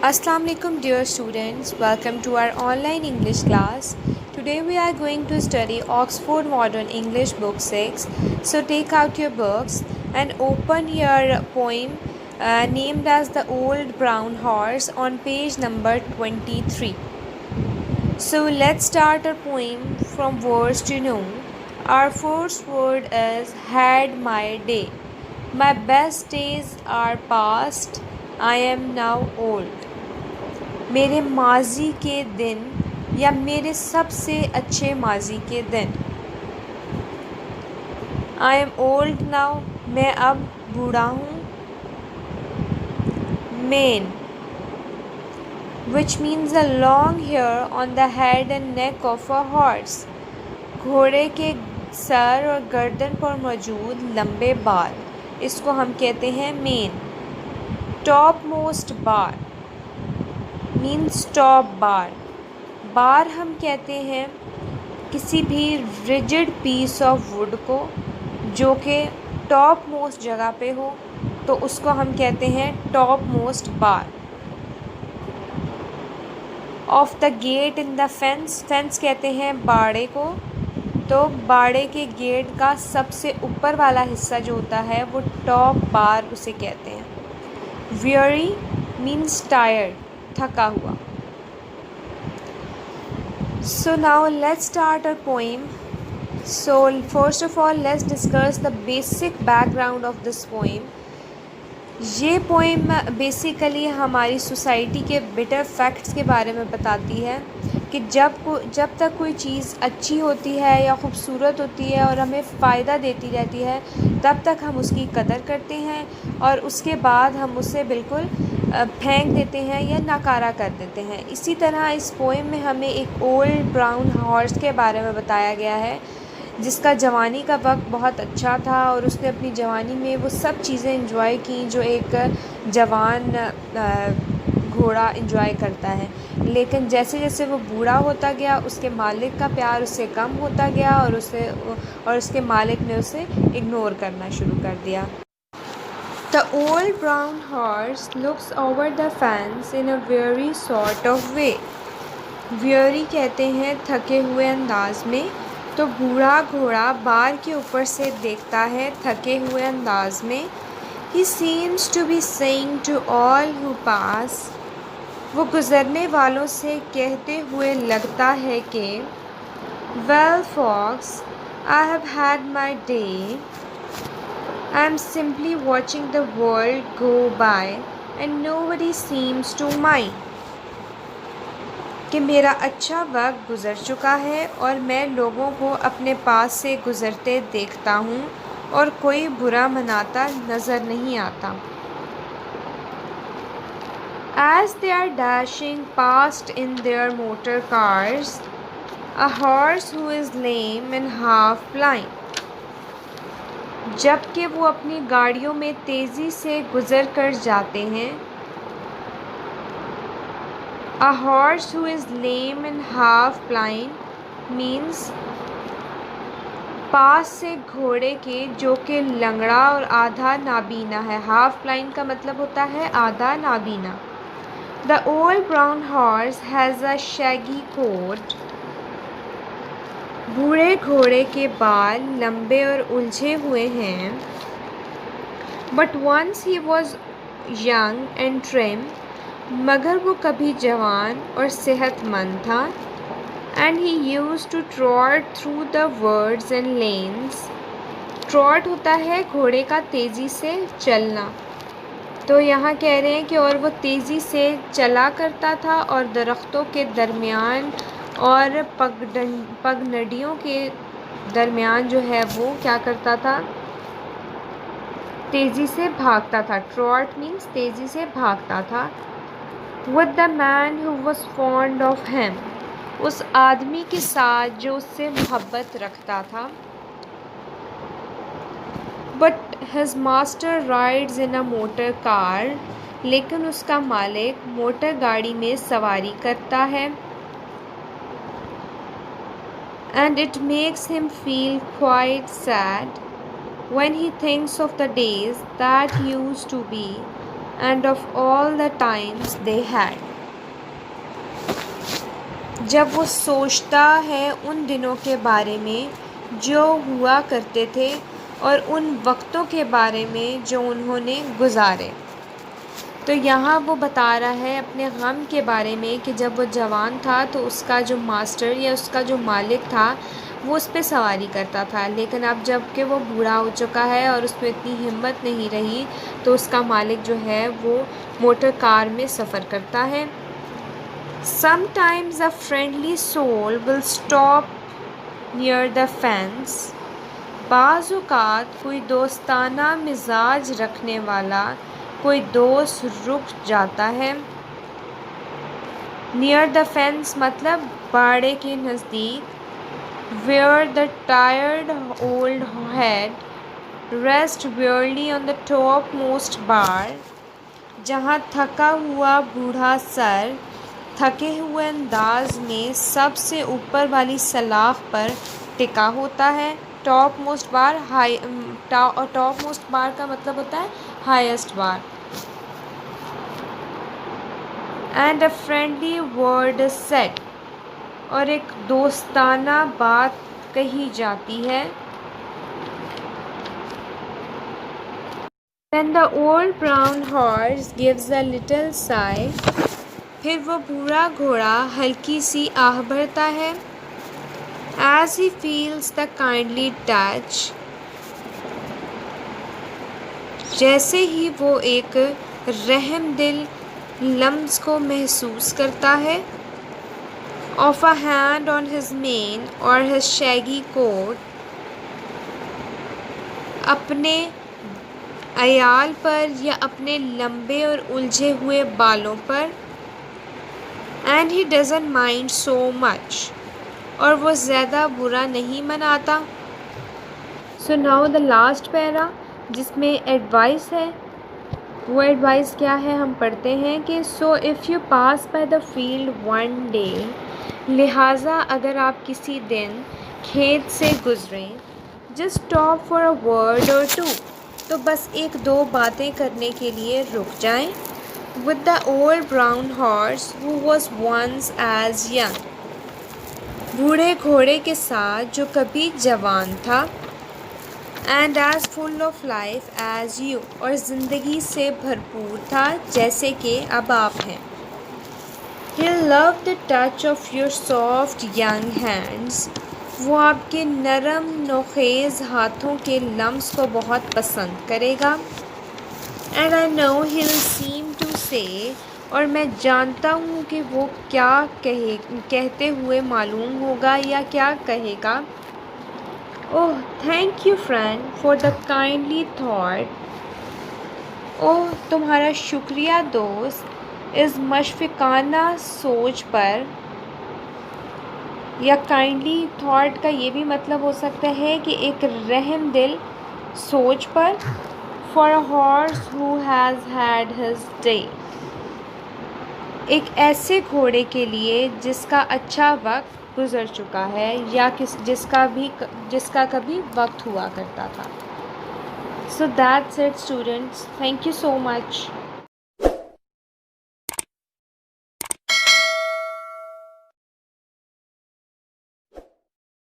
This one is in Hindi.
Assalamu alaikum dear students, welcome to our online English class. Today we are going to study Oxford Modern English Book 6. So take out your books and open your poem named as The Old Brown Horse on page number 23. So let's start our poem from words to know. Our first word is had my day. My best days are past. I am now old. मेरे माजी के दिन या मेरे सबसे अच्छे माजी के दिन. आई एम ओल्ड नाउ, मैं अब बूढ़ा हूँ. Mane, which means a long hair on the head and neck of a horse. घोड़े के सर और गर्दन पर मौजूद लंबे बाल, इसको हम कहते हैं main. Top most bar means top bar. Bar हम कहते हैं किसी भी रिजिड पीस ऑफ वुड को जो कि टॉप मोस्ट जगह पे हो, तो उसको हम कहते हैं top most bar. Of the get in the fence, fence कहते हैं बाड़े को, तो बाड़े के गेट का सबसे ऊपर वाला हिस्सा जो होता है वो टॉप बार उसे कहते हैं. वियरी मीन्स टायर्ड, थका हुआ. So now let's start our poem. So first of all let's discuss the basic background of this poem. ये पोएम बेसिकली हमारी सोसाइटी के बिटर फैक्ट्स के बारे में बताती है कि जब तक कोई चीज़ अच्छी होती है या ख़ूबसूरत होती है और हमें फ़ायदा देती रहती है, तब तक हम उसकी कदर करते हैं और उसके बाद हम उसे बिल्कुल फेंक देते हैं या नकारा कर देते हैं. इसी तरह इस पोएम में हमें एक ओल्ड ब्राउन हॉर्स के बारे में बताया गया है जिसका जवानी का वक्त बहुत अच्छा था और उसने अपनी जवानी में वो सब चीज़ें एंजॉय की जो एक जवान घोड़ा एंजॉय करता है. लेकिन जैसे जैसे वो बूढ़ा होता गया उसके मालिक का प्यार उससे कम होता गया और उसके मालिक ने उसे इग्नोर करना शुरू कर दिया. The old brown horse looks over the fence in a weary sort of way. Weary कहते हैं थके हुए अंदाज में, तो बूढ़ा घोड़ा बार के ऊपर से देखता है थके हुए अंदाज में. He seems to be saying to all who pass. वो गुज़रने वालों से कहते हुए लगता है कि Well folks, I have had my day. I am simply watching the world go by and nobody seems to mind. कि मेरा अच्छा वक्त गुज़र चुका है और मैं लोगों को अपने पास से गुज़रते देखता हूँ और कोई बुरा मनाता नज़र नहीं आता. As they are dashing past in their motor cars, a horse who is lame and half blind. जबकि वो अपनी गाड़ियों में तेज़ी से गुज़र कर जाते हैं. A horse who is lame and half blind means पास से घोड़े के जो कि लंगड़ा और आधा नाबीना है. हाफ ब्लाइंड का मतलब होता है आधा नाबीना. The old brown horse has a shaggy coat. बूढ़े घोड़े के बाल लंबे और उलझे हुए हैं. But once he was young and trim. मगर वो कभी जवान और सेहतमंद था. And he used to trot through the woods and lanes. Trot होता है घोड़े का तेज़ी से चलना, तो यहाँ कह रहे हैं कि और वो तेज़ी से चला करता था और दरख्तों के दरमियान और पगडंडियों के दरमियान जो है वो क्या करता था, तेज़ी से भागता था. ट्रॉट मीन्स तेज़ी से भागता था. With the man who was fond of him, उस आदमी के साथ जो उससे मोहब्बत रखता था. But his master rides in a motor car. लेकिन उसका मालिक मोटर गाड़ी में सवारी करता है. And it makes him feel quite sad when he thinks of the days that used to be and of all the times they had. जब वो सोचता है उन दिनों के बारे में जो हुआ करते थे और उन वक्तों के बारे में जो उन्होंने गुजारे। तो यहाँ वो बता रहा है अपने गम के बारे में कि जब वो जवान था तो उसका जो मास्टर या उसका जो मालिक था वो उस पर सवारी करता था, लेकिन अब जब कि वो बूढ़ा हो चुका है और उसमें इतनी हिम्मत नहीं रही तो उसका मालिक जो है वो मोटर कार में सफ़र करता है। Sometimes a friendly soul will stop near the fence. बाज़-औक़ात कोई दोस्ताना मिजाज रखने वाला कोई दोस्त रुक जाता है। Near the fence मतलब बाड़े के नज़दीक। Where the tired old head rests wearily on the topmost bar. जहाँ थका हुआ बूढ़ा सर थके हुए अंदाज में सबसे ऊपर वाली सलाख पर टिका होता है। टॉप मोस्ट बार टॉप मोस्ट बार का मतलब होता है highest bar. And a friendly word set, और एक दोस्ताना बात कही जाती है। When the old brown horse gives a little sigh, फिर वो बूढ़ा घोड़ा हल्की सी आह भरता है। As he feels the kindly touch, जैसे ही वो एक रहमदिल लम्स को महसूस करता है। Of a hand on his mane or his shaggy coat, अपने अयाल पर या अपने लंबे और उलझे हुए बालों पर। And he doesn't mind so much, और वो ज़्यादा बुरा नहीं मनाता। So now the last para जिसमें एडवाइस है, वो एडवाइस क्या है हम पढ़ते हैं कि so if you pass by the field one day, लिहाजा अगर आप किसी दिन खेत से गुज़रें, just stop for a word or two, तो बस एक दो बातें करने के लिए रुक जाएं। With the old brown horse who was once as young, बूढ़े घोड़े के साथ जो कभी जवान था। And as full of life as you, और ज़िंदगी से भरपूर था जैसे कि अब आप हैं। He loved the touch of your soft young hands, वो आपके नरम नोखेज़ हाथों के लम्स को बहुत पसंद करेगा। And I know he'll seem to say, और मैं जानता हूँ कि वो क्या कहते हुए मालूम होगा या क्या कहेगा। Oh thank you friend for the kindly thought, oh तुम्हारा शुक्रिया दोस्त इस मशफ़िकाना सोच पर। या काइंडली थॉट का ये भी मतलब हो सकता है कि एक रहमदिल सोच पर। For a horse who has had his day, एक ऐसे घोड़े के लिए जिसका अच्छा वक्त गुज़र चुका है या जिसका कभी वक्त हुआ करता था। So that's it students, thank you so much.